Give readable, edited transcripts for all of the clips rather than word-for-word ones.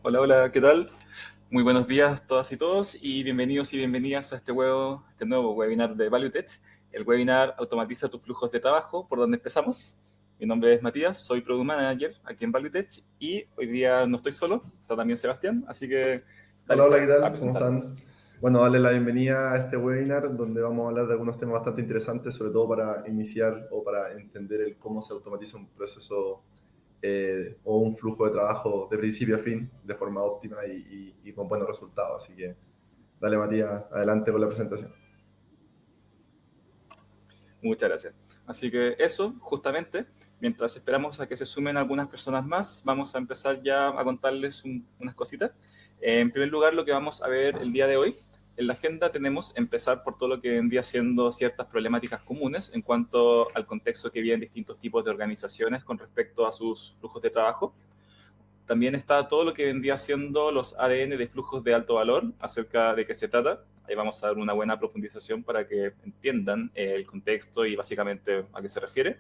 Hola, hola, ¿qué tal? Muy buenos días todas y todos y bienvenidos y bienvenidas a este nuevo webinar de ValueTech. El webinar Automatiza tus flujos de trabajo, por donde empezamos. Mi nombre es Matías, soy Product Manager aquí en ValueTech y hoy día no estoy solo, está también Sebastián, así que dale Hola, hola, ¿qué Seba, a tal? ¿Cómo presentarnos. están? Bueno, darle la bienvenida a este webinar donde vamos a hablar de algunos temas bastante interesantes, sobre todo para iniciar o para entender el cómo se automatiza un proceso o un flujo de trabajo de principio a fin de forma óptima y con buenos resultados. Así que dale, Matías, adelante con la presentación. Muchas gracias. Así que eso, justamente, mientras esperamos a que se sumen algunas personas más, vamos a empezar ya a contarles unas cositas. En primer lugar, lo que vamos a ver el día de hoy, en la agenda tenemos empezar por todo lo que vendría siendo ciertas problemáticas comunes en cuanto al contexto que viven distintos tipos de organizaciones con respecto a sus flujos de trabajo. También está todo lo que vendría siendo los ADN de flujos de alto valor, acerca de qué se trata. Ahí vamos a dar una buena profundización para que entiendan el contexto y básicamente a qué se refiere.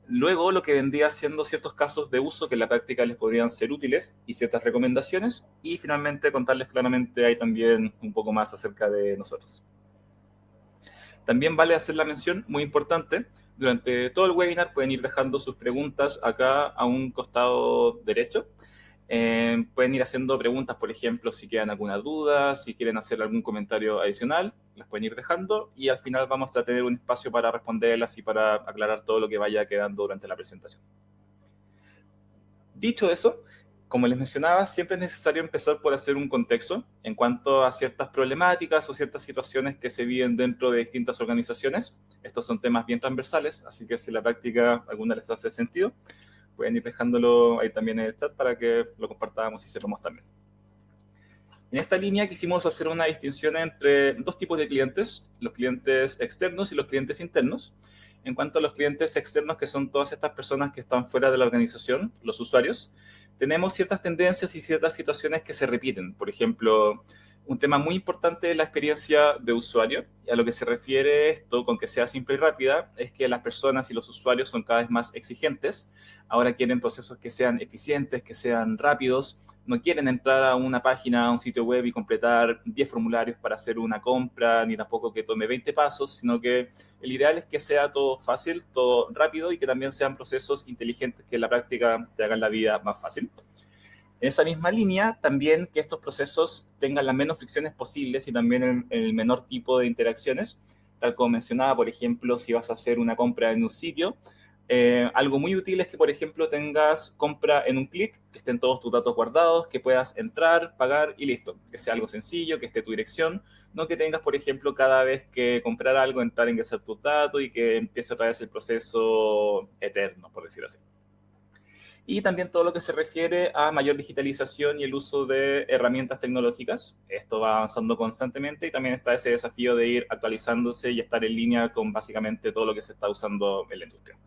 Luego, lo que vendría siendo ciertos casos de uso que en la práctica les podrían ser útiles y ciertas recomendaciones. Y finalmente, contarles claramente ahí también un poco más acerca de nosotros. También vale hacer la mención, muy importante, durante todo el webinar pueden ir dejando sus preguntas acá a un costado derecho. Pueden ir haciendo preguntas, por ejemplo, si quedan alguna duda, si quieren hacer algún comentario adicional, las pueden ir dejando y al final vamos a tener un espacio para responderlas y para aclarar todo lo que vaya quedando durante la presentación. Dicho eso, como les mencionaba, siempre es necesario empezar por hacer un contexto en cuanto a ciertas problemáticas o ciertas situaciones que se viven dentro de distintas organizaciones. Estos son temas bien transversales, así que si la práctica alguna les hace sentido, pueden ir dejándolo ahí también en el chat para que lo compartamos y sepamos también. En esta línea quisimos hacer una distinción entre dos tipos de clientes, los clientes externos y los clientes internos. En cuanto a los clientes externos, que son todas estas personas que están fuera de la organización, los usuarios, tenemos ciertas tendencias y ciertas situaciones que se repiten. Por ejemplo, un tema muy importante de la experiencia de usuario, y a lo que se refiere esto con que sea simple y rápida, es que las personas y los usuarios son cada vez más exigentes. Ahora quieren procesos que sean eficientes, que sean rápidos, no quieren entrar a una página, a un sitio web y completar 10 formularios para hacer una compra, ni tampoco que tome 20 pasos, sino que el ideal es que sea todo fácil, todo rápido y que también sean procesos inteligentes que en la práctica te hagan la vida más fácil. En esa misma línea, también que estos procesos tengan las menos fricciones posibles y también el menor tipo de interacciones, tal como mencionaba, por ejemplo, si vas a hacer una compra en un sitio, algo muy útil es que, por ejemplo, tengas compra en un clic, que estén todos tus datos guardados, que puedas entrar, pagar y listo. Que sea algo sencillo, que esté tu dirección, no que tengas, por ejemplo, cada vez que comprar algo, entrar, ingresar tus datos y que empiece otra vez el proceso eterno, por decirlo así. Y también todo lo que se refiere a mayor digitalización y el uso de herramientas tecnológicas. Esto va avanzando constantemente y también está ese desafío de ir actualizándose y estar en línea con básicamente todo lo que se está usando en la industria.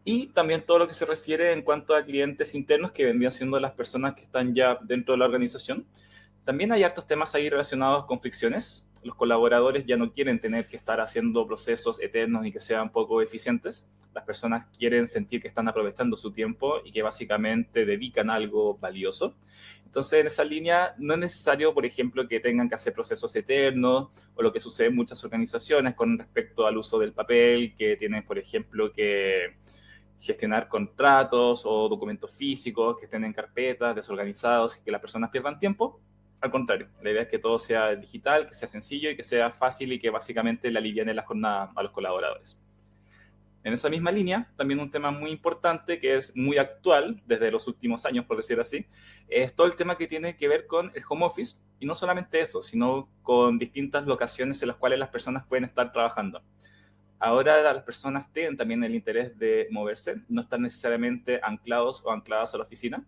Y también todo lo que se refiere en cuanto a clientes internos que vendrían siendo las personas que están ya dentro de la organización. También hay hartos temas ahí relacionados con fricciones. Los colaboradores ya no quieren tener que estar haciendo procesos eternos y que sean poco eficientes. Las personas quieren sentir que están aprovechando su tiempo y que básicamente dedican algo valioso. Entonces, en esa línea, no es necesario, por ejemplo, que tengan que hacer procesos eternos o lo que sucede en muchas organizaciones con respecto al uso del papel, que tienen, por ejemplo, que gestionar contratos o documentos físicos que estén en carpetas, desorganizados y que las personas pierdan tiempo. Al contrario, la idea es que todo sea digital, que sea sencillo y que sea fácil y que básicamente le aliviane la jornada a los colaboradores. En esa misma línea, también un tema muy importante que es muy actual desde los últimos años, por decir así, es todo el tema que tiene que ver con el home office y no solamente eso, sino con distintas locaciones en las cuales las personas pueden estar trabajando. Ahora las personas tienen también el interés de moverse, no están necesariamente anclados o ancladas a la oficina.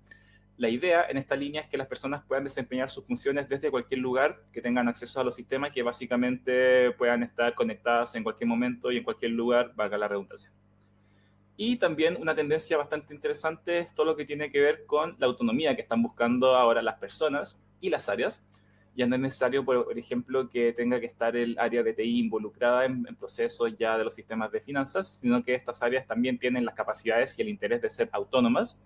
La idea en esta línea es que las personas puedan desempeñar sus funciones desde cualquier lugar, que tengan acceso a los sistemas y que básicamente puedan estar conectadas en cualquier momento y en cualquier lugar, valga la redundancia. Y también una tendencia bastante interesante es todo lo que tiene que ver con la autonomía que están buscando ahora las personas y las áreas. Ya no es necesario, por ejemplo, que tenga que estar el área de TI involucrada en procesos ya de los sistemas de finanzas, sino que estas áreas también tienen las capacidades y el interés de ser autónomas.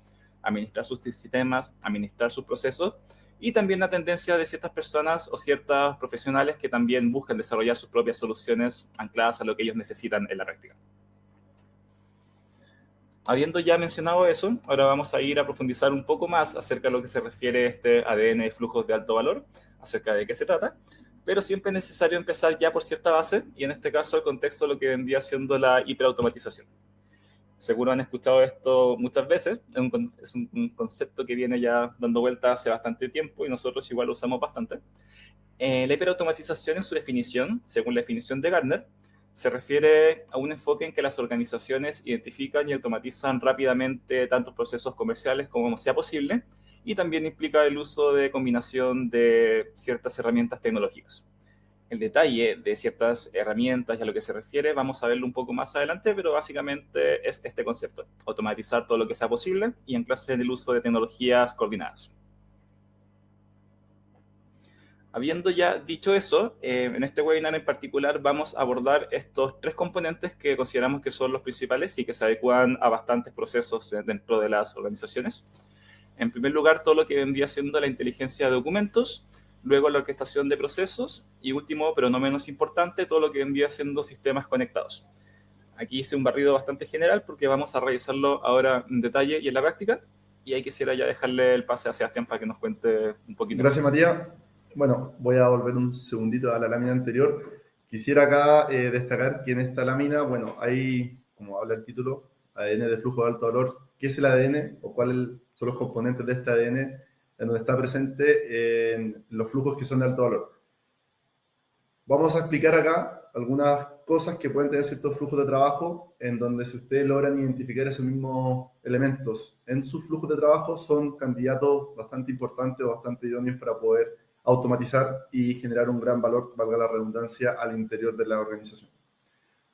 administrar sus sistemas, administrar sus procesos, y también la tendencia de ciertas personas o ciertos profesionales que también buscan desarrollar sus propias soluciones ancladas a lo que ellos necesitan en la práctica. Habiendo ya mencionado eso, ahora vamos a ir a profundizar un poco más acerca de lo que se refiere a este ADN de flujos de alto valor, acerca de qué se trata, pero siempre es necesario empezar ya por cierta base, y en este caso el contexto de lo que vendría siendo la hiperautomatización. Seguro han escuchado esto muchas veces, es un concepto que viene ya dando vuelta hace bastante tiempo y nosotros igual lo usamos bastante. La hiperautomatización en su definición, según la definición de Gartner, se refiere a un enfoque en que las organizaciones identifican y automatizan rápidamente tantos procesos comerciales como sea posible, y también implica el uso de combinación de ciertas herramientas tecnológicas. El detalle de ciertas herramientas y a lo que se refiere vamos a verlo un poco más adelante, pero básicamente es este concepto: automatizar todo lo que sea posible y anclarse en el uso de tecnologías coordinadas. Habiendo ya dicho eso, en este webinar en particular vamos a abordar estos tres componentes que consideramos que son los principales y que se adecuan a bastantes procesos dentro de las organizaciones. En primer lugar, todo lo que vendría siendo la inteligencia de documentos, luego la orquestación de procesos y último, pero no menos importante, todo lo que vendría siendo sistemas conectados. Aquí hice un barrido bastante general porque vamos a revisarlo ahora en detalle y en la práctica, y ahí quisiera ya dejarle el pase a Sebastián para que nos cuente un poquito Gracias, más. Matías. Bueno, voy a volver un segundito a la lámina anterior. Quisiera acá destacar que en esta lámina, bueno, hay, como habla el título, ADN de flujo de alto valor. ¿Qué es el ADN o cuáles son los componentes de este ADN en donde está presente en los flujos que son de alto valor? Vamos a explicar acá algunas cosas que pueden tener ciertos flujos de trabajo en donde si ustedes logran identificar esos mismos elementos en sus flujos de trabajo, son candidatos bastante importantes o bastante idóneos para poder automatizar y generar un gran valor, valga la redundancia, al interior de la organización.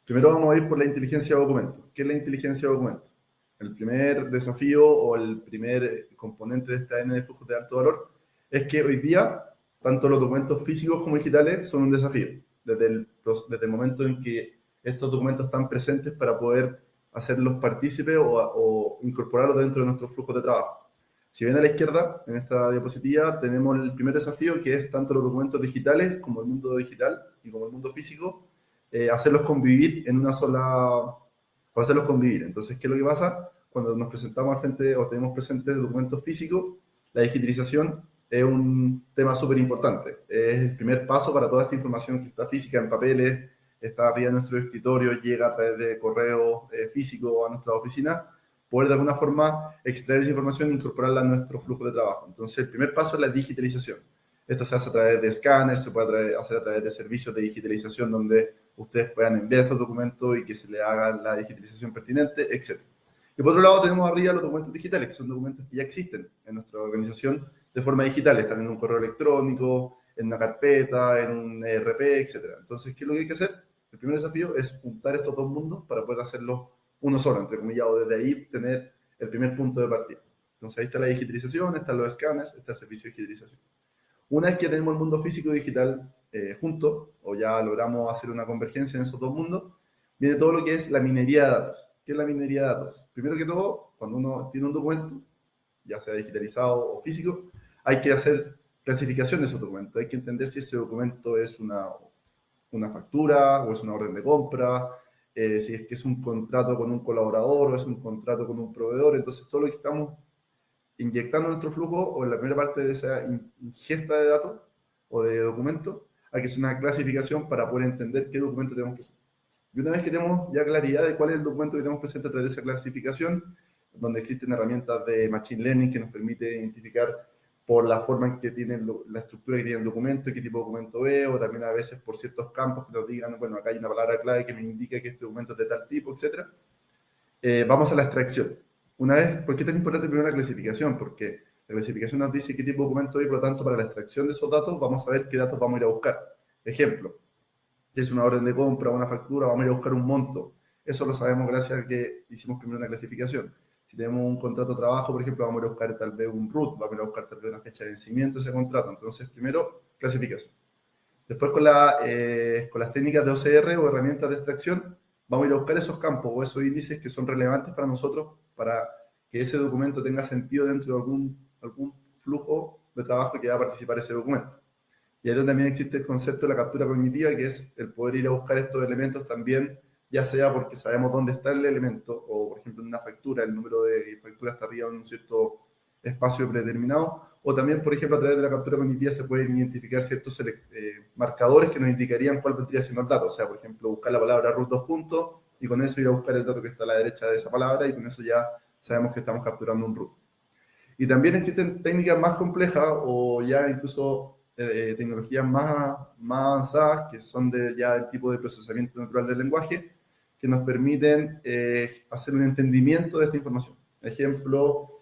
Primero vamos a ir por la inteligencia de documentos. ¿Qué es la inteligencia de documentos? El primer desafío o el primer componente de esta ADN de flujos de alto valor es que hoy día tanto los documentos físicos como digitales son un desafío, desde el momento en que estos documentos están presentes para poder hacerlos partícipes o incorporarlos dentro de nuestros flujos de trabajo. Si ven a la izquierda, en esta diapositiva, tenemos el primer desafío, que es tanto los documentos digitales como el mundo digital y como el mundo físico, hacerlos convivir en una sola, o hacerlos convivir. Entonces, ¿qué es lo que pasa? Cuando nos presentamos al frente o tenemos presentes documentos físicos, la digitalización es un tema súper importante. Es el primer paso para toda esta información que está física en papeles, está arriba de nuestro escritorio, llega a través de correo físico a nuestra oficina, poder de alguna forma extraer esa información e incorporarla a nuestro flujo de trabajo. Entonces, el primer paso es la digitalización. Esto se hace a través de escáneres, se puede hacer a través de servicios de digitalización donde ustedes puedan enviar estos documentos y que se le haga la digitalización pertinente, etc. Y por otro lado tenemos arriba los documentos digitales, que son documentos que ya existen en nuestra organización de forma digital, están en un correo electrónico, en una carpeta, en un ERP, etc. Entonces, ¿qué es lo que hay que hacer? El primer desafío es juntar estos dos mundos para poder hacerlo uno solo, entre comillas, o desde ahí tener el primer punto de partida. Entonces, ahí está la digitalización, están los escáneres, está el servicio de digitalización. Una vez que tenemos el mundo físico y digital juntos, o ya logramos hacer una convergencia en esos dos mundos, viene todo lo que es la minería de datos. ¿Qué es la minería de datos? Primero que todo, cuando uno tiene un documento, ya sea digitalizado o físico, hay que hacer clasificación de esos documentos. Hay que entender si ese documento es una factura o es una orden de compra, si es que es un contrato con un colaborador o es un contrato con un proveedor. Entonces, todo lo que estamos inyectando en nuestro flujo o en la primera parte de esa ingesta de datos o de documentos, hay que hacer una clasificación para poder entender qué documento tenemos que hacer. Y una vez que tenemos ya claridad de cuál es el documento que tenemos presente a través de esa clasificación, donde existen herramientas de Machine Learning que nos permite identificar por la forma en que tiene la estructura que tiene el documento, qué tipo de documento es, o también a veces por ciertos campos que nos digan, bueno, acá hay una palabra clave que me indica que este documento es de tal tipo, etc. Vamos a la extracción. Una vez, ¿por qué es tan importante primero la clasificación? Porque la clasificación nos dice qué tipo de documento hay, por lo tanto, para la extracción de esos datos, vamos a ver qué datos vamos a ir a buscar. Ejemplo, si es una orden de compra o una factura, vamos a ir a buscar un monto. Eso lo sabemos gracias a que hicimos primero una clasificación. Si tenemos un contrato de trabajo, por ejemplo, vamos a ir a buscar tal vez un RUT, vamos a ir a buscar tal vez una fecha de vencimiento de ese contrato. Entonces, primero, clasificación. Después, con las técnicas de OCR o herramientas de extracción, vamos a ir a buscar esos campos o esos índices que son relevantes para nosotros para que ese documento tenga sentido dentro de algún flujo de trabajo que va a participar ese documento. Y ahí también existe el concepto de la captura cognitiva, que es el poder ir a buscar estos elementos también, ya sea porque sabemos dónde está el elemento, o por ejemplo en una factura, el número de factura está arriba en un cierto espacio predeterminado, o también, por ejemplo, a través de la captura cognitiva se pueden identificar ciertos marcadores que nos indicarían cuál vendría siendo el dato. O sea, por ejemplo, buscar la palabra root 2 puntos, y con eso ir a buscar el dato que está a la derecha de esa palabra, y con eso ya sabemos que estamos capturando un root. Y también existen técnicas más complejas o ya incluso tecnologías más avanzadas que son ya del tipo de procesamiento natural del lenguaje que nos permiten hacer un entendimiento de esta información. Ejemplo,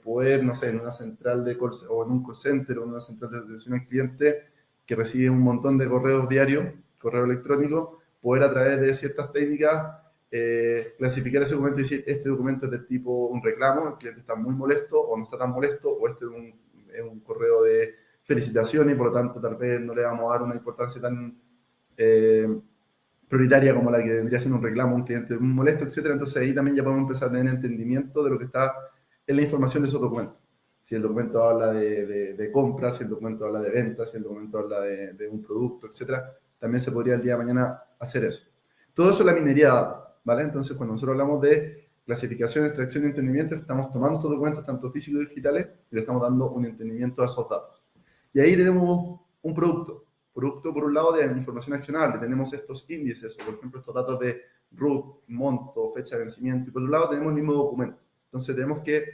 poder, no sé, en una central de call, o en un call center o en una central de atención al cliente que recibe un montón de correos diarios, correo electrónico, poder a través de ciertas técnicas clasificar ese documento y decir, este documento es del tipo un reclamo, el cliente está muy molesto o no está tan molesto, o este es un correo de felicitación y por lo tanto tal vez no le vamos a dar una importancia tan prioritaria como la que vendría siendo un reclamo, un cliente muy molesto, etcétera. Entonces ahí también ya podemos empezar a tener entendimiento de lo que está en la información de esos documentos. Si el documento habla de compras, si el documento habla de ventas, si el documento habla de un producto, etcétera, también se podría el día de mañana hacer eso. Todo eso es la minería de datos, ¿vale? Entonces, cuando nosotros hablamos de clasificación, extracción y entendimiento, estamos tomando estos documentos, tanto físicos y digitales, y le estamos dando un entendimiento a esos datos. Y ahí tenemos un producto. Producto, por un lado, de información accionable. Tenemos estos índices, o por ejemplo, estos datos de root, monto, fecha de vencimiento. Y por otro lado, tenemos el mismo documento. Entonces, tenemos que,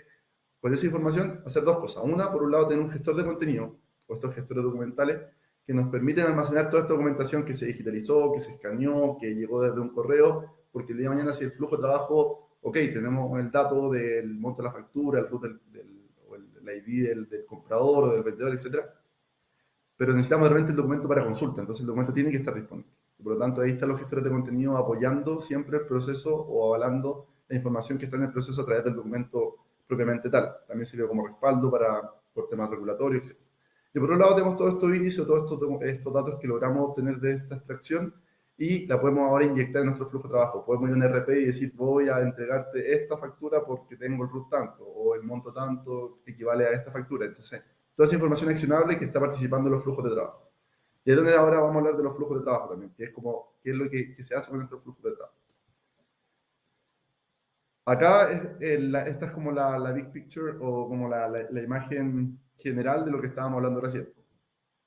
con esa información, hacer dos cosas. Una, por un lado, tener un gestor de contenido, o estos gestores documentales, que nos permiten almacenar toda esta documentación que se digitalizó, que se escaneó, que llegó desde un correo, porque el día de mañana, si el flujo de trabajo, ok, tenemos el dato del monto de la factura, el root o el ID del comprador o del vendedor, etcétera, pero necesitamos realmente el documento para consulta, entonces el documento tiene que estar disponible. Y por lo tanto, ahí están los gestores de contenido apoyando siempre el proceso o avalando la información que está en el proceso a través del documento propiamente tal. También sirve como respaldo por temas regulatorios, etc. Y por otro lado tenemos todos estos índices, todos estos datos que logramos obtener de esta extracción y la podemos ahora inyectar en nuestro flujo de trabajo. Podemos ir a un RP y decir, voy a entregarte esta factura porque tengo el RUT tanto, o el monto tanto equivale a esta factura. Entonces, toda esa información accionable que está participando en los flujos de trabajo. Y es donde ahora vamos a hablar de los flujos de trabajo también, que es como, qué es lo que se hace con nuestros flujos de trabajo. Acá esta es como la big picture o como la imagen general de lo que estábamos hablando recién,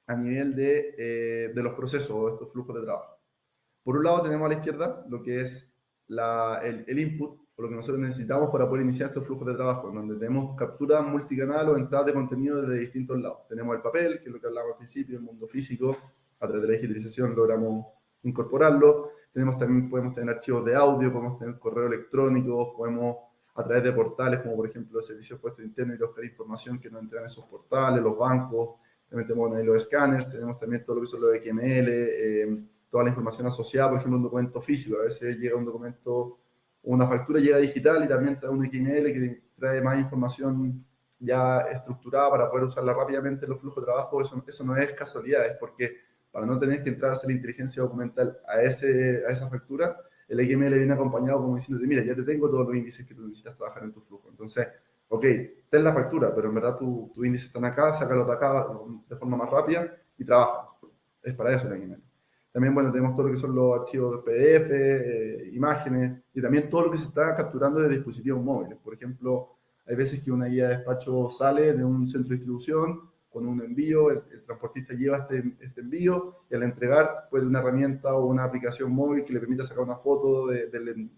a nivel de los procesos o de estos flujos de trabajo. Por un lado tenemos a la izquierda lo que es el input, o lo que nosotros necesitamos para poder iniciar estos flujos de trabajo, en donde tenemos captura multicanal o entradas de contenido desde distintos lados. Tenemos el papel, que es lo que hablábamos al principio, el mundo físico, a través de la digitalización logramos incorporarlo. Podemos tener archivos de audio, podemos tener correo electrónico, podemos a través de portales como por ejemplo los servicios puestos internos y buscar información que nos entregan esos portales, los bancos, también tenemos ahí los escáneres, tenemos también todo lo que son los XML, toda la información asociada, por ejemplo, un documento físico. A veces llega un documento, una factura llega digital y también trae un XML que trae más información ya estructurada para poder usarla rápidamente en los flujos de trabajo. Eso no es casualidad, es porque para no tener que entrar a hacer la inteligencia documental a esa factura, el XML viene acompañado como diciéndote, mira, ya te tengo todos los índices que tú necesitas trabajar en tu flujo. Entonces, ok, ten la factura, pero en verdad tus índices están acá, sácalo de acá de forma más rápida y trabaja. Es para eso el XML. También, bueno, tenemos todo lo que son los archivos de PDF, imágenes, y también todo lo que se está capturando de dispositivos móviles. Por ejemplo, hay veces que una guía de despacho sale de un centro de distribución con un envío, el transportista lleva este envío y al entregar puede una herramienta o una aplicación móvil que le permita sacar una foto del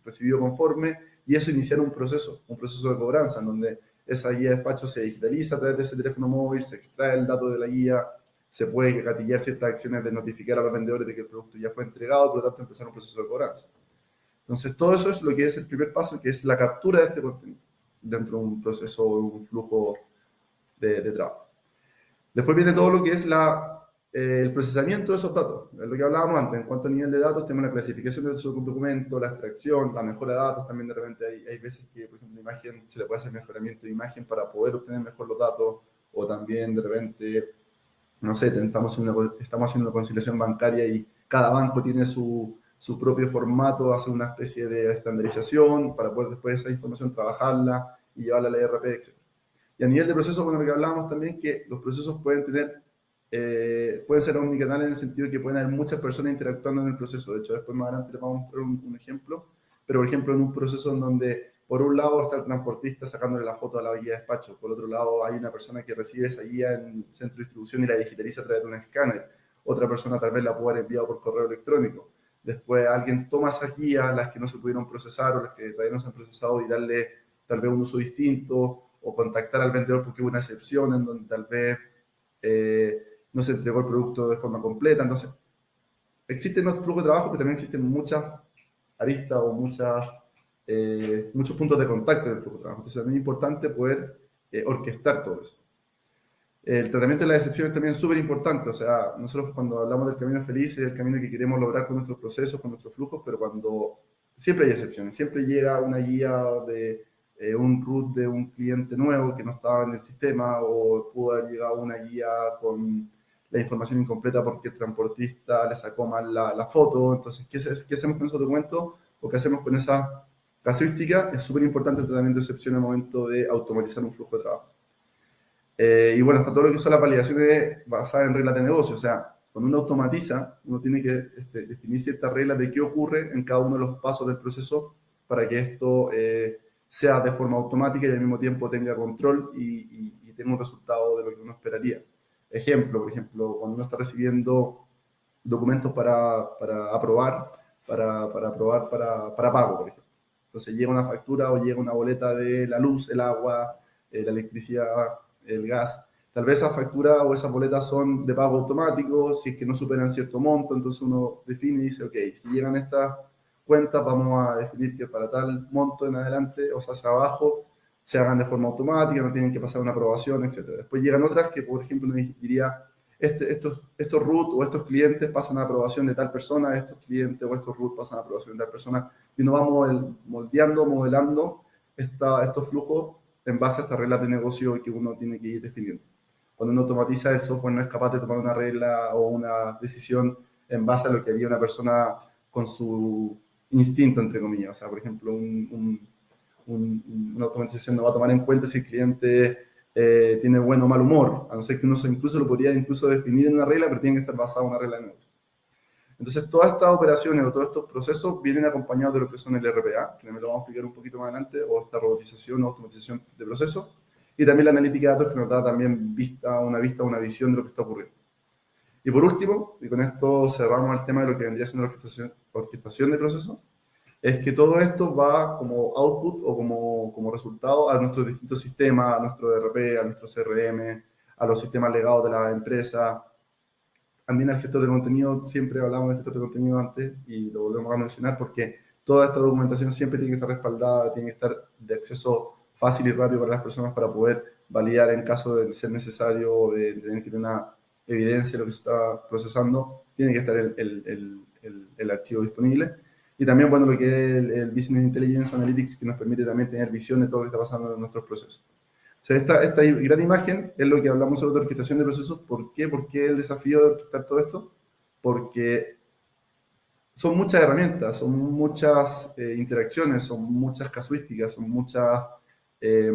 recibido conforme y eso iniciar un proceso de cobranza en donde esa guía de despacho se digitaliza a través de ese teléfono móvil, se extrae el dato de la guía, se puede gatillar ciertas acciones de notificar a los vendedores de que el producto ya fue entregado, por lo tanto empezar un proceso de cobranza. Entonces todo eso es lo que es el primer paso, que es la captura de este contenido dentro de un proceso o un flujo de trabajo. Después viene todo lo que es el procesamiento de esos datos, es lo que hablábamos antes. En cuanto a nivel de datos, tenemos la clasificación de esos documentos, la extracción, la mejora de datos. También de repente hay veces que, por ejemplo, la imagen, se le puede hacer mejoramiento de imagen para poder obtener mejor los datos, o también de repente, no sé, estamos haciendo una conciliación bancaria y cada banco tiene su su propio formato, hacer una especie de estandarización para poder después esa información trabajarla y llevarla a la ERP, etc. Y a nivel de procesos, bueno, lo que hablábamos también, que los procesos pueden ser omnicanales en el sentido de que pueden haber muchas personas interactuando en el proceso. De hecho, después más adelante les vamos a mostrar un ejemplo, pero por ejemplo en un proceso en donde por un lado está el transportista sacándole la foto a la guía de despacho, por otro lado hay una persona que recibe esa guía en el centro de distribución y la digitaliza a través de un escáner, otra persona tal vez la puede haber enviado por correo electrónico, después alguien toma esas guías, las que no se pudieron procesar o las que todavía no se han procesado y darle tal vez un uso distinto, o contactar al vendedor porque hubo una excepción en donde tal vez no se entregó el producto de forma completa. Entonces, existen nuestros flujos de trabajo, pero también existen muchas aristas o muchos puntos de contacto en el flujo de trabajo. Entonces, también es importante poder orquestar todo eso. El tratamiento de las excepciones también es súper importante. O sea, nosotros cuando hablamos del camino feliz es el camino que queremos lograr con nuestros procesos, con nuestros flujos, pero cuando siempre hay excepciones, siempre llega una guía de un root de un cliente nuevo que no estaba en el sistema, o pudo haber llegado una guía con la información incompleta porque el transportista le sacó mal la foto. Entonces, ¿qué hacemos con esos documentos o qué hacemos con esa casuística? Es súper importante el tratamiento de excepción al momento de automatizar un flujo de trabajo. Y bueno, está todo lo que son las validaciones basadas en reglas de negocio. O sea, cuando uno automatiza, uno tiene que definir ciertas reglas de qué ocurre en cada uno de los pasos del proceso para que esto sea de forma automática y al mismo tiempo tenga control y tenga un resultado de lo que uno esperaría. Ejemplo, por ejemplo, cuando uno está recibiendo documentos para aprobar, para pago, por ejemplo. Entonces llega una factura o llega una boleta de la luz, el agua, la electricidad, el gas. Tal vez esa factura o esas boletas son de pago automático, si es que no superan cierto monto, entonces uno define y dice, ok, si llegan estas cuentas, vamos a definir que para tal monto en adelante, o sea, hacia abajo, se hagan de forma automática, no tienen que pasar una aprobación, etc. Después llegan otras que, por ejemplo, uno diría, estos root o estos clientes pasan a aprobación de tal persona, estos clientes o estos root pasan a aprobación de tal persona, y uno va moldeando, modelando estos flujos en base a estas reglas de negocio que uno tiene que ir definiendo. Cuando uno automatiza el software no es capaz de tomar una regla o una decisión en base a lo que haría una persona con su instinto, entre comillas. O sea, por ejemplo, una automatización no va a tomar en cuenta si el cliente tiene buen o mal humor, a no ser que uno incluso lo podría definir en una regla, pero tiene que estar basado en una regla de negocio. Entonces, todas estas operaciones o todos estos procesos vienen acompañados de lo que son el RPA, que me lo vamos a explicar un poquito más adelante, o esta robotización o automatización de procesos, y también la analítica de datos, que nos da también una visión de lo que está ocurriendo. Y por último, y con esto cerramos el tema de lo que vendría siendo la orquestación de procesos, es que todo esto va como output o como resultado a nuestros distintos sistemas, a nuestro ERP, a nuestro CRM, a los sistemas legados de la empresa, también al gestor de contenido. Siempre hablamos del gestor de contenido antes y lo volvemos a mencionar porque toda esta documentación siempre tiene que estar respaldada, tiene que estar de acceso fácil y rápido para las personas para poder validar en caso de ser necesario o de tener que tener una evidencia de lo que se está procesando. Tiene que estar el archivo disponible. Y también, bueno, lo que es el Business Intelligence Analytics, que nos permite también tener visión de todo lo que está pasando en nuestros procesos. O sea, esta gran imagen es lo que hablamos sobre la orquestación de procesos. ¿Por qué? ¿Por qué el desafío de orquestar todo esto? Porque son muchas herramientas, son muchas interacciones, son muchas casuísticas, eh,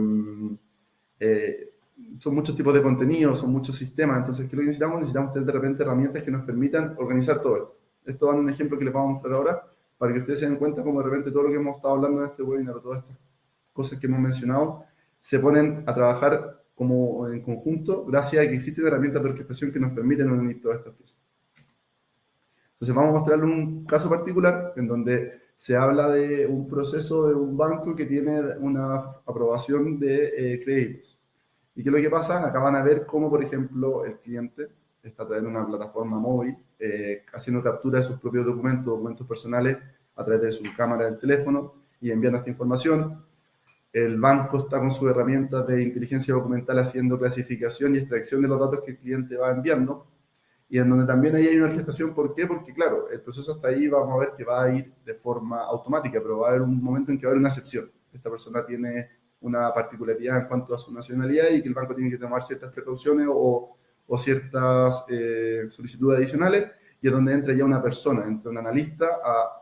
eh, son muchos tipos de contenidos, son muchos sistemas. Entonces, ¿qué es lo que necesitamos? Necesitamos tener de repente herramientas que nos permitan organizar todo esto. Esto va en un ejemplo que les vamos a mostrar ahora, para que ustedes se den cuenta cómo de repente todo lo que hemos estado hablando en este webinar, o todas estas cosas que hemos mencionado, se ponen a trabajar como en conjunto gracias a que existen herramientas de orquestación que nos permiten unir todas estas piezas. Entonces vamos a mostrarle un caso particular en donde se habla de un proceso de un banco que tiene una aprobación de créditos. ¿Y qué es lo que pasa? Acá van a ver cómo, por ejemplo, el cliente está trayendo una plataforma móvil, haciendo captura de sus propios documentos personales a través de su cámara del teléfono y enviando esta información. El banco está con sus herramientas de inteligencia documental haciendo clasificación y extracción de los datos que el cliente va enviando, y en donde también ahí hay una orquestación. ¿Por qué? Porque, claro, el proceso hasta ahí vamos a ver que va a ir de forma automática, pero va a haber un momento en que va a haber una excepción. Esta persona tiene una particularidad en cuanto a su nacionalidad y que el banco tiene que tomar ciertas precauciones o ciertas solicitudes adicionales, y es donde entra ya una persona, entra un analista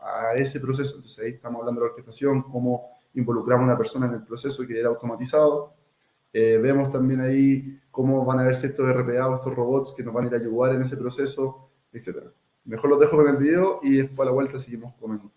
a ese proceso. Entonces ahí estamos hablando de la orquestación, cómo involucramos a una persona en el proceso que era automatizado. Vemos también ahí cómo van a haber ciertos RPA o estos robots que nos van a ir a ayudar en ese proceso, etc. Mejor los dejo con el video y después a la vuelta seguimos comentando.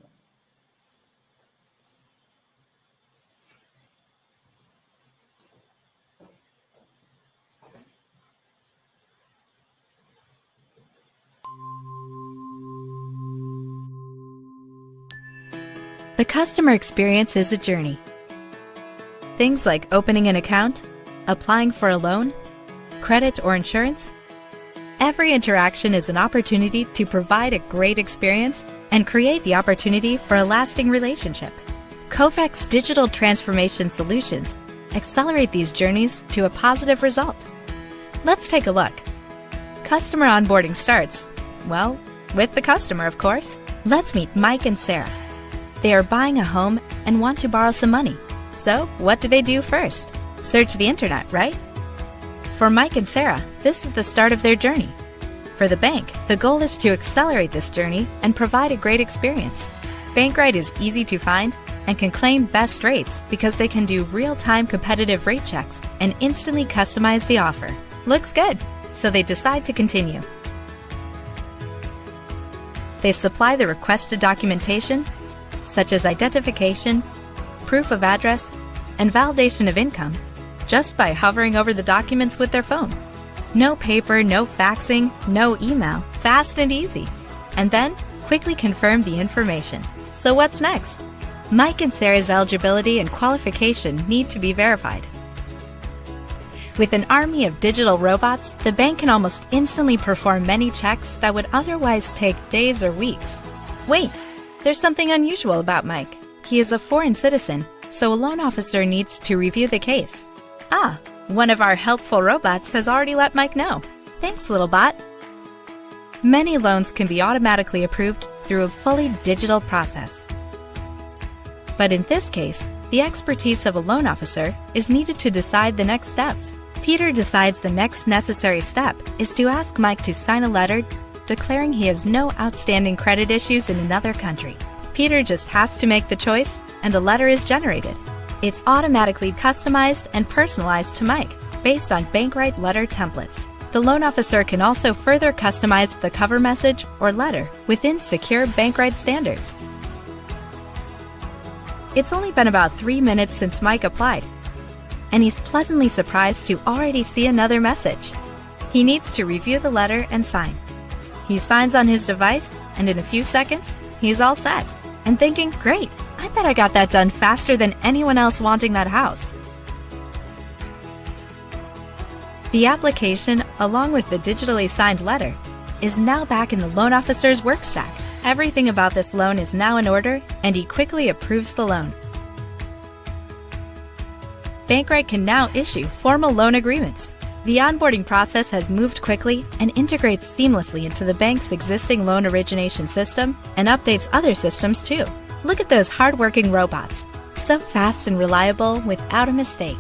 The customer experience is a journey. Things like opening an account, applying for a loan, credit or insurance. Every interaction is an opportunity to provide a great experience and create the opportunity for a lasting relationship. Kofax digital transformation solutions accelerate these journeys to a positive result. Let's take a look. Customer onboarding starts, well, with the customer, of course. Let's meet Mike and Sarah. They are buying a home and want to borrow some money. So, what do they do first? Search the internet, right? For Mike and Sarah, this is the start of their journey. For the bank, the goal is to accelerate this journey and provide a great experience. Bankrite is easy to find and can claim best rates because they can do real-time competitive rate checks and instantly customize the offer. Looks good, so they decide to continue. They supply the requested documentation, such as identification, proof of address, and validation of income, just by hovering over the documents with their phone. No paper, no faxing, no email, fast and easy. And then, quickly confirm the information. So what's next? Mike and Sarah's eligibility and qualification need to be verified. With an army of digital robots, the bank can almost instantly perform many checks that would otherwise take days or weeks. Wait, there's something unusual about Mike. He is a foreign citizen, so a loan officer needs to review the case. Ah, one of our helpful robots has already let Mike know. Thanks, little bot. Many loans can be automatically approved through a fully digital process. But in this case, the expertise of a loan officer is needed to decide the next steps. Peter decides the next necessary step is to ask Mike to sign a letter declaring he has no outstanding credit issues in another country. Peter just has to make the choice, and a letter is generated. It's automatically customized and personalized to Mike, based on Bankrite letter templates. The loan officer can also further customize the cover message or letter within secure Bankrite standards. It's only been about 3 minutes since Mike applied, and he's pleasantly surprised to already see another message. He needs to review the letter and sign. He signs on his device, and in a few seconds, he's all set, and thinking, great, I bet I got that done faster than anyone else wanting that house. The application, along with the digitally signed letter, is now back in the loan officer's work stack. Everything about this loan is now in order, and he quickly approves the loan. Bankrite can now issue formal loan agreements. The onboarding process has moved quickly and integrates seamlessly into the bank's existing loan origination system and updates other systems too. Look at those hardworking robots, so fast and reliable without a mistake.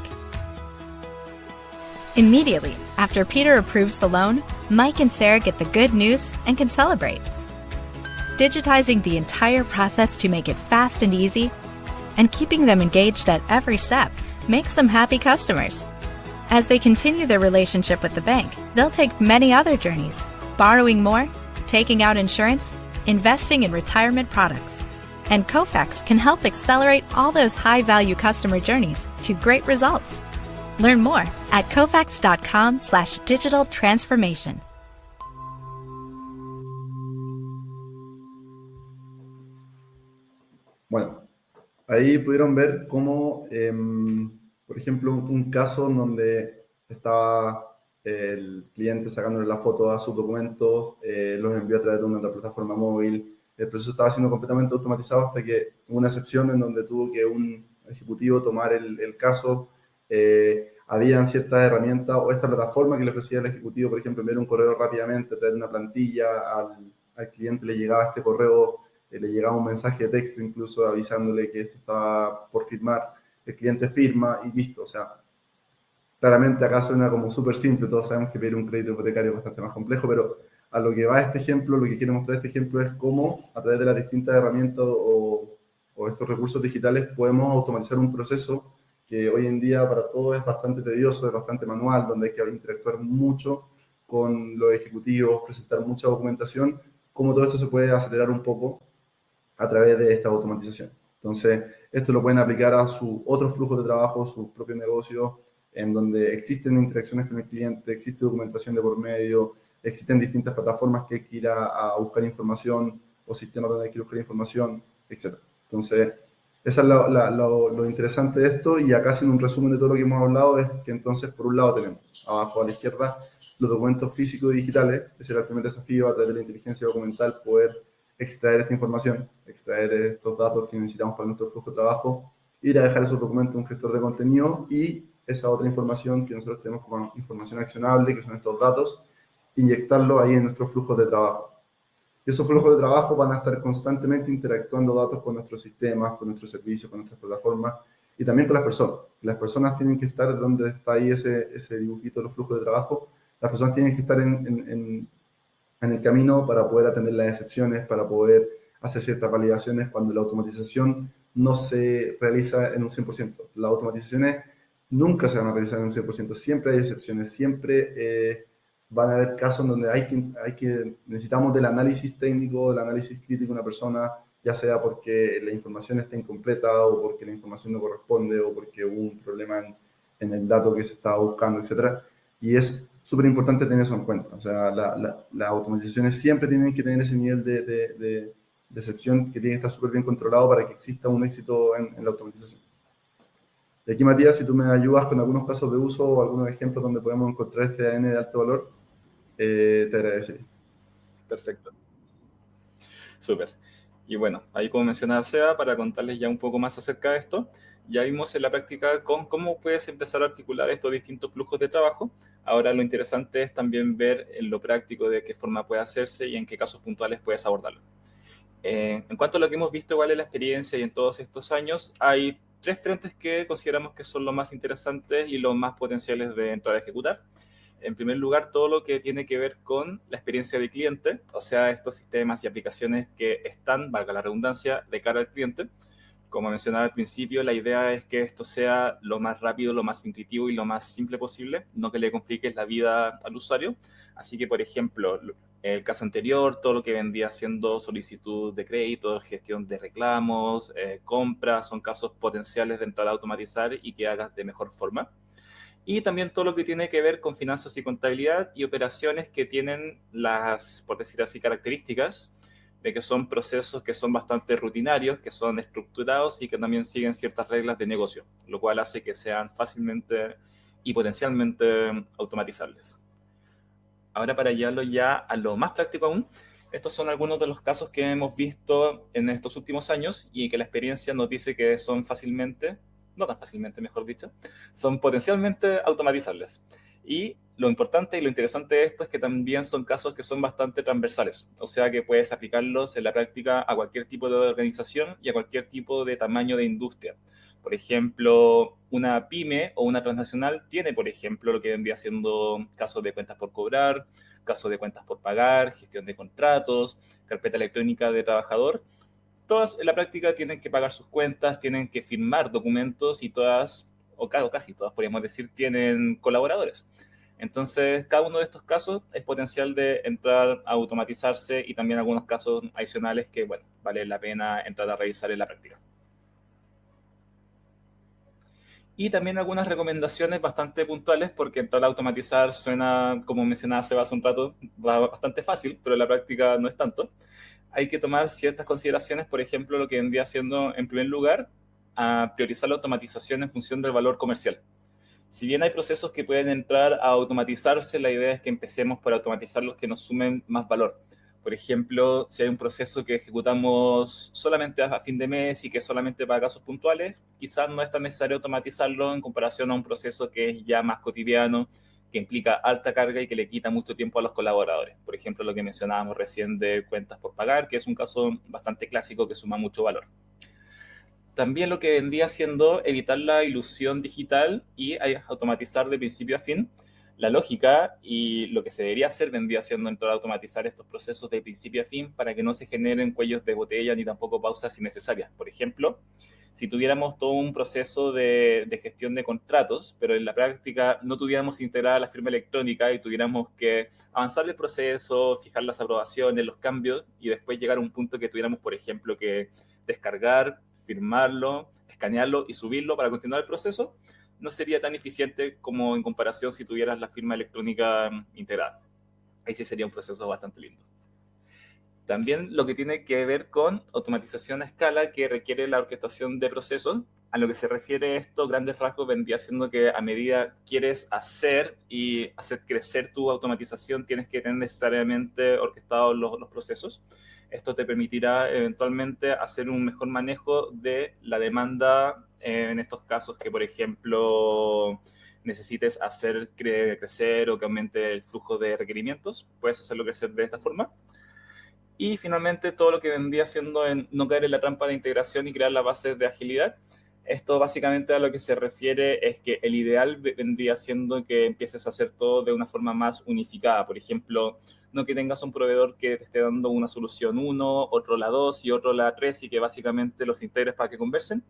Immediately after Peter approves the loan, Mike and Sarah get the good news and can celebrate. Digitizing the entire process to make it fast and easy, and keeping them engaged at every step makes them happy customers. As they continue their relationship with the bank, they'll take many other journeys, borrowing more, taking out insurance, investing in retirement products. And Kofax can help accelerate all those high-value customer journeys to great results. Learn more at kofax.com/digital transformation. Bueno, ahí pudieron ver cómo, por ejemplo, un caso en donde estaba el cliente sacándole la foto a sus documentos, los envió a través de una plataforma móvil. El proceso estaba siendo completamente automatizado hasta que hubo una excepción en donde tuvo que un ejecutivo tomar el caso. Habían ciertas herramientas o esta plataforma que le ofrecía al ejecutivo, por ejemplo, enviar un correo rápidamente a través de una plantilla, al cliente le llegaba este correo, le llegaba un mensaje de texto incluso avisándole que esto estaba por firmar, el cliente firma y listo. O sea, claramente acá suena como súper simple, todos sabemos que pedir un crédito hipotecario es bastante más complejo, pero a lo que va este ejemplo, lo que quiere mostrar este ejemplo es cómo a través de las distintas herramientas o estos recursos digitales podemos automatizar un proceso que hoy en día para todos es bastante tedioso, es bastante manual, donde hay que interactuar mucho con los ejecutivos, presentar mucha documentación, cómo todo esto se puede acelerar un poco a través de esta automatización. Entonces, esto lo pueden aplicar a su otro flujo de trabajo, sus propios negocios, en donde existen interacciones con el cliente, existe documentación de por medio, existen distintas plataformas que hay que ir a buscar información o sistemas donde hay que ir a buscar información, etc. Entonces, eso es lo interesante de esto, y acá haciendo un resumen de todo lo que hemos hablado es que entonces por un lado tenemos abajo a la izquierda los documentos físicos y digitales, ese era el primer desafío a través de la inteligencia documental, poder extraer esta información, extraer estos datos que necesitamos para nuestro flujo de trabajo, ir a dejar esos documentos en un gestor de contenido y esa otra información que nosotros tenemos como información accionable, que son estos datos, inyectarlo ahí en nuestros flujos de trabajo. Y esos flujos de trabajo van a estar constantemente interactuando datos con nuestros sistemas, con nuestros servicios, con nuestras plataformas y también con las personas. Las personas tienen que estar donde está ahí ese dibujito de los flujos de trabajo. Las personas tienen que estar en el camino para poder atender las excepciones, para poder hacer ciertas validaciones cuando la automatización no se realiza en un 100%. Las automatizaciones nunca se van a realizar en un 100%, siempre hay excepciones, siempre van a haber casos donde necesitamos del análisis técnico, del análisis crítico de una persona, ya sea porque la información está incompleta o porque la información no corresponde o porque hubo un problema en el dato que se estaba buscando, etc. Y es súper importante tener eso en cuenta. O sea, las automatizaciones siempre tienen que tener ese nivel de excepción que tiene que estar súper bien controlado para que exista un éxito en la automatización. Y aquí, Matías, si tú me ayudas con algunos casos de uso o algunos ejemplos donde podemos encontrar este ADN de alto valor, te agradecería. Perfecto. Súper. Y bueno, ahí como mencionaba Seba, para contarles ya un poco más acerca de esto, ya vimos en la práctica cómo puedes empezar a articular estos distintos flujos de trabajo. Ahora lo interesante es también ver en lo práctico de qué forma puede hacerse y en qué casos puntuales puedes abordarlo. En cuanto a lo que hemos visto igual en la experiencia y en todos estos años, hay 3 frentes que consideramos que son los más interesantes y los más potenciales de entrar a ejecutar. En primer lugar, todo lo que tiene que ver con la experiencia del cliente, o sea, estos sistemas y aplicaciones que están, valga la redundancia, de cara al cliente. Como mencionaba al principio, la idea es que esto sea lo más rápido, lo más intuitivo y lo más simple posible, no que le compliques la vida al usuario. Así que, por ejemplo, el caso anterior, todo lo que vendría siendo solicitud de crédito, gestión de reclamos, compras, son casos potenciales de entrar a automatizar y que hagas de mejor forma. Y también todo lo que tiene que ver con finanzas y contabilidad y operaciones que tienen las, por decir así, características de que son procesos que son bastante rutinarios, que son estructurados y que también siguen ciertas reglas de negocio, lo cual hace que sean fácilmente y potencialmente automatizables. Ahora, para llevarlo ya a lo más práctico aún, estos son algunos de los casos que hemos visto en estos últimos años y que la experiencia nos dice que son fácilmente, no tan fácilmente, mejor dicho, son potencialmente automatizables. Y lo importante y lo interesante de esto es que también son casos que son bastante transversales, o sea que puedes aplicarlos en la práctica a cualquier tipo de organización y a cualquier tipo de tamaño de industria. Por ejemplo, una pyme o una transnacional tiene, por ejemplo, lo que vendría siendo casos de cuentas por cobrar, casos de cuentas por pagar, gestión de contratos, carpeta electrónica de trabajador. Todas en la práctica tienen que pagar sus cuentas, tienen que firmar documentos y todas, o casi todas podríamos decir, tienen colaboradores. Entonces, cada uno de estos casos es potencial de entrar a automatizarse y también algunos casos adicionales que, bueno, vale la pena entrar a revisar en la práctica. Y también algunas recomendaciones bastante puntuales, porque entrar a automatizar suena, como mencionaba Seba hace un rato, bastante fácil, pero en la práctica no es tanto. Hay que tomar ciertas consideraciones, por ejemplo, lo que vendría siendo, en primer lugar, a priorizar la automatización en función del valor comercial. Si bien hay procesos que pueden entrar a automatizarse, la idea es que empecemos por automatizar los que nos sumen más valor. Por ejemplo, si hay un proceso que ejecutamos solamente a fin de mes y que es solamente para casos puntuales, quizás no es tan necesario automatizarlo en comparación a un proceso que es ya más cotidiano, que implica alta carga y que le quita mucho tiempo a los colaboradores. Por ejemplo, lo que mencionábamos recién de cuentas por pagar, que es un caso bastante clásico que suma mucho valor. También lo que vendría siendo evitar la ilusión digital y automatizar de principio a fin. La lógica y lo que se debería hacer vendría siendo entrar a automatizar estos procesos de principio a fin para que no se generen cuellos de botella ni tampoco pausas innecesarias. Por ejemplo, si tuviéramos todo un proceso de gestión de contratos, pero en la práctica no tuviéramos integrada la firma electrónica y tuviéramos que avanzar el proceso, fijar las aprobaciones, los cambios, y después llegar a un punto que tuviéramos, por ejemplo, que descargar, firmarlo, escanearlo y subirlo para continuar el proceso, no sería tan eficiente como en comparación si tuvieras la firma electrónica integrada. Ahí sí sería un proceso bastante lindo. También lo que tiene que ver con automatización a escala que requiere la orquestación de procesos. A lo que se refiere esto, grandes rasgos, vendría siendo que a medida quieres hacer y hacer crecer tu automatización, tienes que tener necesariamente orquestados los procesos. Esto te permitirá eventualmente hacer un mejor manejo de la demanda en estos casos que, por ejemplo, necesites hacer crecer o que aumente el flujo de requerimientos. Puedes hacerlo crecer de esta forma. Y finalmente todo lo que vendría siendo en no caer en la trampa de integración y crear las bases de agilidad. Esto básicamente a lo que se refiere es que el ideal vendría siendo que empieces a hacer todo de una forma más unificada. Por ejemplo, no que tengas un proveedor que te esté dando una solución 1, otro la 2 y otro la 3 y que básicamente los integres para que conversen.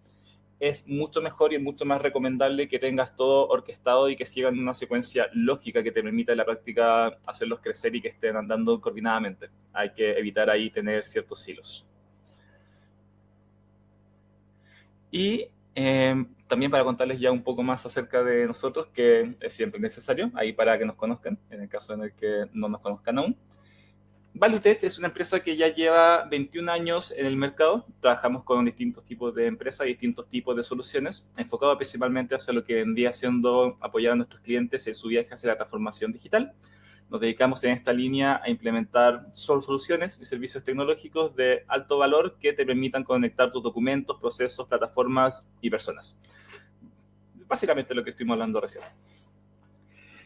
Es mucho mejor y es mucho más recomendable que tengas todo orquestado y que sigan una secuencia lógica que te permita en la práctica hacerlos crecer y que estén andando coordinadamente. Hay que evitar ahí tener ciertos silos. Y también para contarles ya un poco más acerca de nosotros, que es siempre necesario, ahí para que nos conozcan, en el caso en el que no nos conozcan aún. Valutech es una empresa que ya lleva 21 años en el mercado. Trabajamos con distintos tipos de empresas y distintos tipos de soluciones, enfocado principalmente hacia lo que vendría siendo apoyar a nuestros clientes en su viaje hacia la transformación digital. Nos dedicamos en esta línea a implementar soluciones y servicios tecnológicos de alto valor que te permitan conectar tus documentos, procesos, plataformas y personas. Básicamente lo que estuvimos hablando recién.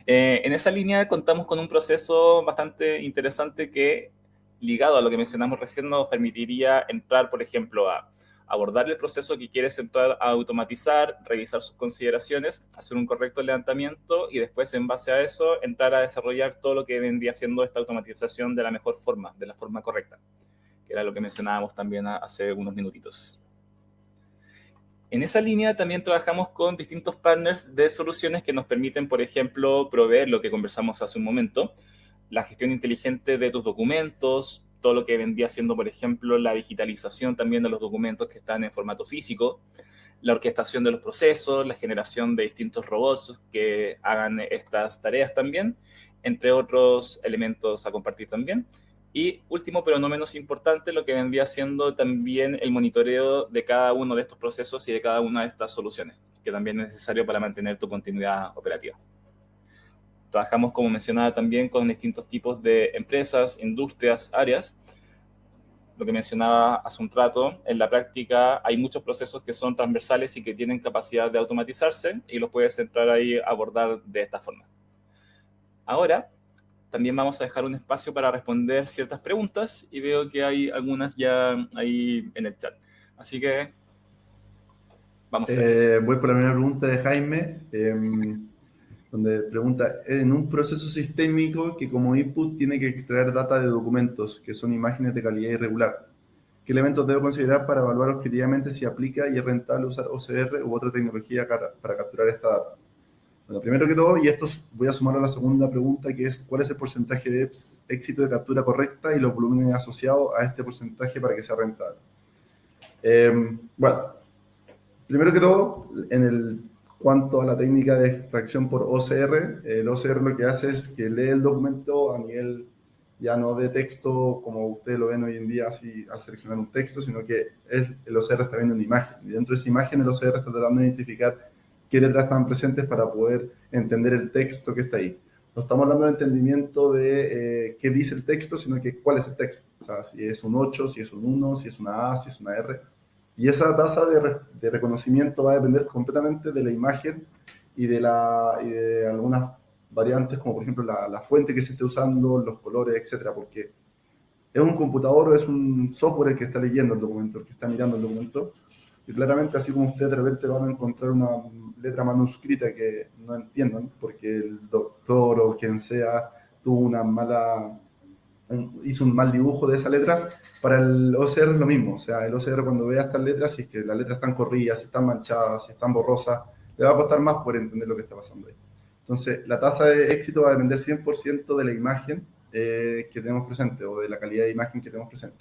En esa línea contamos con un proceso bastante interesante que, ligado a lo que mencionamos recién, nos permitiría entrar, por ejemplo, a abordar el proceso que quieres entrar a automatizar, revisar sus consideraciones, hacer un correcto levantamiento y después, en base a eso, entrar a desarrollar todo lo que vendría siendo esta automatización de la mejor forma, de la forma correcta, que era lo que mencionábamos también hace unos minutitos. En esa línea también trabajamos con distintos partners de soluciones que nos permiten, por ejemplo, proveer lo que conversamos hace un momento, la gestión inteligente de tus documentos, todo lo que vendría siendo, por ejemplo, la digitalización también de los documentos que están en formato físico, la orquestación de los procesos, la generación de distintos robots que hagan estas tareas también, entre otros elementos a compartir también. Y último, pero no menos importante, lo que vendría siendo también el monitoreo de cada uno de estos procesos y de cada una de estas soluciones, que también es necesario para mantener tu continuidad operativa. Trabajamos, como mencionaba, también con distintos tipos de empresas, industrias, áreas. Lo que mencionaba hace un rato, en la práctica hay muchos procesos que son transversales y que tienen capacidad de automatizarse y los puedes entrar ahí a abordar de esta forma. Ahora, también vamos a dejar un espacio para responder ciertas preguntas y veo que hay algunas ya ahí en el chat. Así que vamos a ver. Voy por la primera pregunta de Jaime, donde pregunta, en un proceso sistémico que como input tiene que extraer data de documentos, que son imágenes de calidad irregular, ¿qué elementos debo considerar para evaluar objetivamente si aplica y es rentable usar OCR u otra tecnología para capturar esta data? Bueno, primero que todo, y esto voy a sumarlo a la segunda pregunta, que es ¿cuál es el porcentaje de éxito de captura correcta y los volúmenes asociados a este porcentaje para que sea rentable? Bueno, primero que todo, cuanto a la técnica de extracción por OCR, el OCR lo que hace es que lee el documento a nivel ya no de texto como ustedes lo ven hoy en día así al seleccionar un texto, sino que el OCR está viendo una imagen y dentro de esa imagen el OCR está tratando de identificar qué letras están presentes para poder entender el texto que está ahí. No estamos hablando de entendimiento de qué dice el texto, sino que cuál es el texto. O sea, si es un 8, si es un 1, si es una A, si es una R. Y esa tasa de reconocimiento va a depender completamente de la imagen y de algunas variantes, como por ejemplo la fuente que se esté usando, los colores, etcétera, porque es un computador o es un software el que está leyendo el documento, el que está mirando el documento, Y claramente, así como ustedes de repente van a encontrar una letra manuscrita que no entiendan, porque el doctor o quien sea tuvo hizo un mal dibujo de esa letra, para el OCR es lo mismo. O sea, el OCR cuando vea estas letras, si es que las letras están corridas, si están manchadas, si están borrosas, le va a costar más poder entender lo que está pasando ahí. Entonces, la tasa de éxito va a depender 100% de la imagen que tenemos presente o de la calidad de imagen que tenemos presente.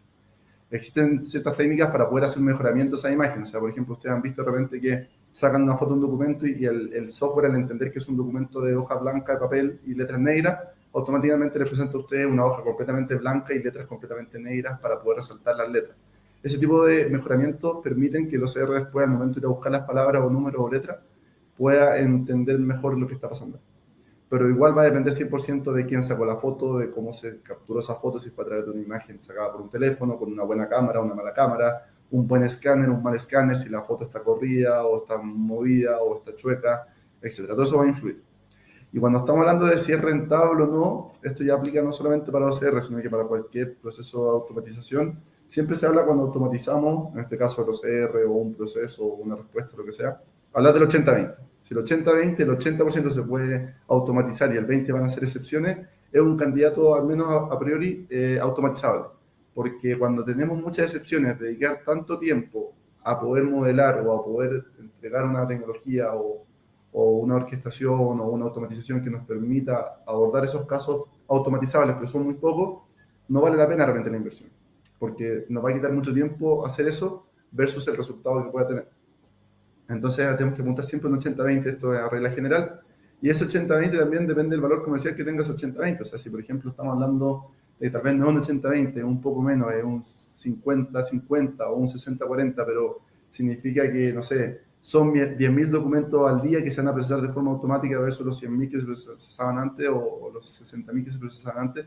Existen ciertas técnicas para poder hacer un mejoramiento de esa imagen. O sea, por ejemplo, ustedes han visto de repente que sacan una foto de un documento y el software, al entender que es un documento de hoja blanca de papel y letras negras, automáticamente le presenta a ustedes una hoja completamente blanca y letras completamente negras para poder resaltar las letras. Ese tipo de mejoramientos permiten que los OCR después, al momento de ir a buscar las palabras o números o letras, pueda entender mejor lo que está pasando. Pero igual va a depender 100% de quién sacó la foto, de cómo se capturó esa foto, si fue a través de una imagen sacada por un teléfono, con una buena cámara, una mala cámara, un buen escáner, un mal escáner, si la foto está corrida o está movida o está chueca, etc. Todo eso va a influir. Y cuando estamos hablando de si es rentable o no, esto ya aplica no solamente para OCR, sino que para cualquier proceso de automatización. Siempre se habla cuando automatizamos, en este caso el OCR o un proceso o una respuesta, lo que sea, hablar del 80-20. Si el 80-20, el 80% se puede automatizar y el 20% van a ser excepciones, es un candidato al menos a priori automatizable. Porque cuando tenemos muchas excepciones, dedicar tanto tiempo a poder modelar o a poder entregar una tecnología o una orquestación o una automatización que nos permita abordar esos casos automatizables, pero son muy pocos, no vale la pena realmente la inversión, porque nos va a quitar mucho tiempo hacer eso versus el resultado que pueda tener. Entonces tenemos que apuntar siempre un 80-20, esto es a regla general, y ese 80-20 también depende del valor comercial que tenga ese 80-20. O sea, si por ejemplo estamos hablando de tal vez no es un 80-20, un poco menos, es un 50-50 o un 60-40, pero significa que, no sé, son 10.000 documentos al día que se van a procesar de forma automática versus los 100.000 que se procesaban antes o los 60.000 que se procesaban antes.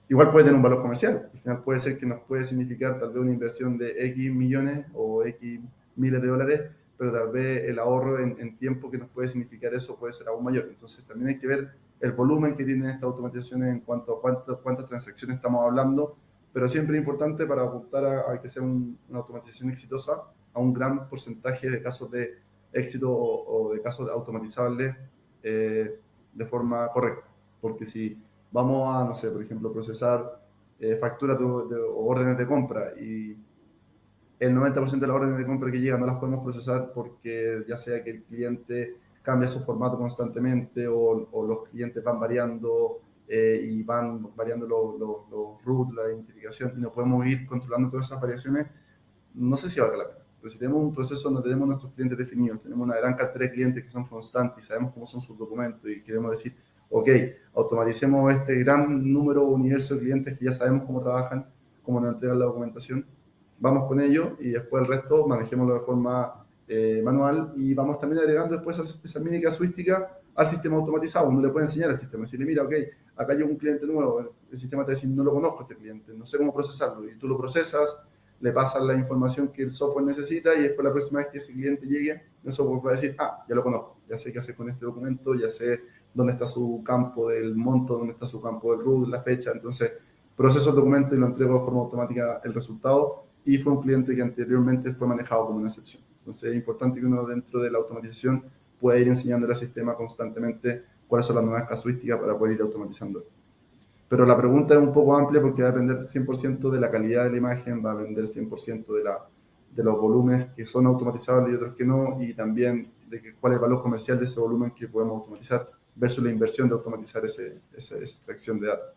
Igual puede tener un valor comercial. Al final puede ser que nos puede significar tal vez una inversión de X millones o X miles de dólares, pero tal vez el ahorro en tiempo que nos puede significar eso puede ser aún mayor. Entonces también hay que ver el volumen que tienen estas automatizaciones en cuanto a cuántas transacciones estamos hablando, pero siempre es importante para apuntar a que sea una automatización exitosa, a un gran porcentaje de casos de éxito o de casos automatizables de forma correcta. Porque si vamos a, no sé, por ejemplo, procesar facturas o órdenes de compra y el 90% de las órdenes de compra que llegan no las podemos procesar porque ya sea que el cliente cambia su formato constantemente o los clientes van variando y van variando los routes, la identificación, y no podemos ir controlando todas esas variaciones, no sé si valga la pena. Pero si tenemos un proceso donde tenemos nuestros clientes definidos, tenemos una gran cartera de clientes que son constantes y sabemos cómo son sus documentos y queremos decir, ok, automaticemos este gran número o universo de clientes que ya sabemos cómo trabajan, cómo nos entregan la documentación, vamos con ello y después el resto manejémoslo de forma manual y vamos también agregando después esa mini casuística al sistema automatizado. Uno le puede enseñar al sistema, decirle, mira, ok, acá llega un cliente nuevo, el sistema te dice, no lo conozco este cliente, no sé cómo procesarlo, y tú lo procesas, le pasas la información que el software necesita y después la próxima vez que ese cliente llegue, el software va a decir, ya lo conozco, ya sé qué hacer con este documento, ya sé dónde está su campo del monto, dónde está su campo del root, la fecha. Entonces proceso el documento y lo entrego de forma automática el resultado, y fue un cliente que anteriormente fue manejado como una excepción. Entonces es importante que uno dentro de la automatización pueda ir enseñando al sistema constantemente cuáles son las nuevas casuísticas para poder ir automatizando esto. Pero la pregunta es un poco amplia porque va a depender 100% de la calidad de la imagen, va a depender 100% de los volúmenes que son automatizables y otros que no, y también de cuál es el valor comercial de ese volumen que podemos automatizar versus la inversión de automatizar esa extracción de datos.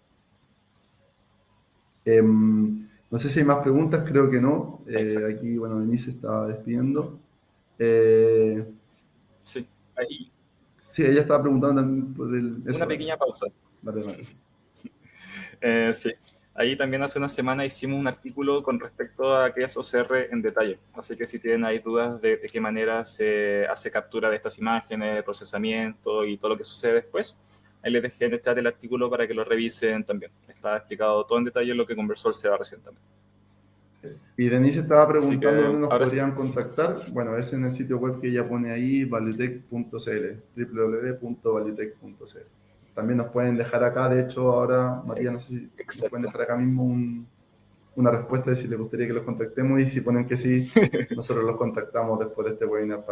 No sé si hay más preguntas, creo que no. Aquí, bueno, Denise estaba despidiendo. Sí, ahí. Sí, ella estaba preguntando también por Una pequeña pausa. Vale. Sí, ahí también hace una semana hicimos un artículo con respecto a qué es OCR en detalle. Así que si tienen ahí dudas de qué manera se hace captura de estas imágenes, procesamiento y todo lo que sucede después, ahí les dejé en el chat el artículo para que lo revisen también. Está explicado todo en detalle lo que conversó el Seba recién también. Y Denise estaba preguntando dónde nos podrían sí contactar. Bueno, es en el sitio web que ella pone ahí, valuetech.cl, www.valuetech.cl. También nos pueden dejar acá, de hecho ahora, María, no sé si nos pueden dejar acá mismo una respuesta de si les gustaría que los contactemos, y si ponen que sí, nosotros los contactamos después de este webinar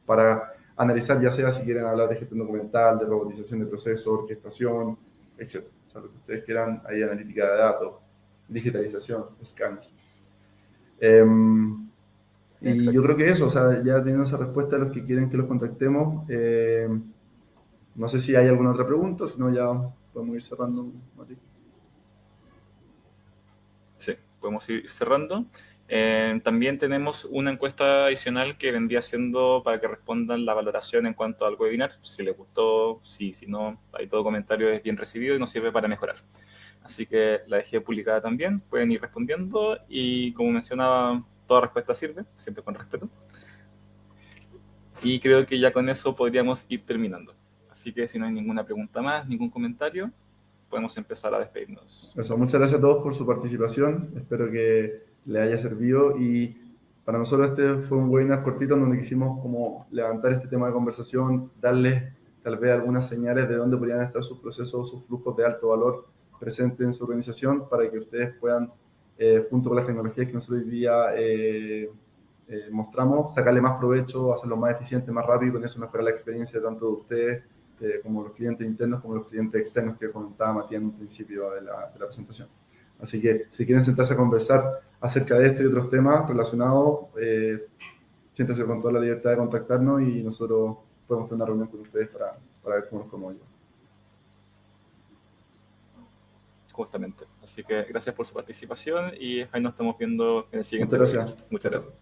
para analizar, ya sea si quieren hablar de gestión documental, de robotización de procesos, orquestación, etc. O sea, lo que ustedes quieran, ahí analítica de datos, digitalización, escáner. Y yo creo que eso, o sea, ya teniendo esa respuesta de los que quieren que los contactemos, no sé si hay alguna otra pregunta, si no ya podemos ir cerrando, Mati. Sí, podemos ir cerrando. También tenemos una encuesta adicional que vendría siendo para que respondan la valoración en cuanto al webinar, si les gustó, si no, ahí todo comentario es bien recibido y nos sirve para mejorar. Así que la dejé publicada también, pueden ir respondiendo y como mencionaba, toda respuesta sirve, siempre con respeto. Y creo que ya con eso podríamos ir terminando. Así que si no hay ninguna pregunta más, ningún comentario, podemos empezar a despedirnos. Eso, muchas gracias a todos por su participación, espero que les haya servido, y para nosotros este fue un webinar cortito en donde quisimos como levantar este tema de conversación, darles tal vez algunas señales de dónde podrían estar sus procesos, sus flujos de alto valor presentes en su organización, para que ustedes puedan, junto con las tecnologías que nosotros hoy día mostramos, sacarle más provecho, hacerlo más eficiente, más rápido, y con eso mejorar la experiencia tanto de ustedes como los clientes internos, como los clientes externos que comentaba Matías en un principio de la presentación. Así que si quieren sentarse a conversar acerca de esto y otros temas relacionados, siéntense con toda la libertad de contactarnos y nosotros podemos tener una reunión con ustedes para ver cómo nos podemos ayudar. Justamente. Así que gracias por su participación y ahí nos estamos viendo en el siguiente video. Muchas gracias. Muchas gracias.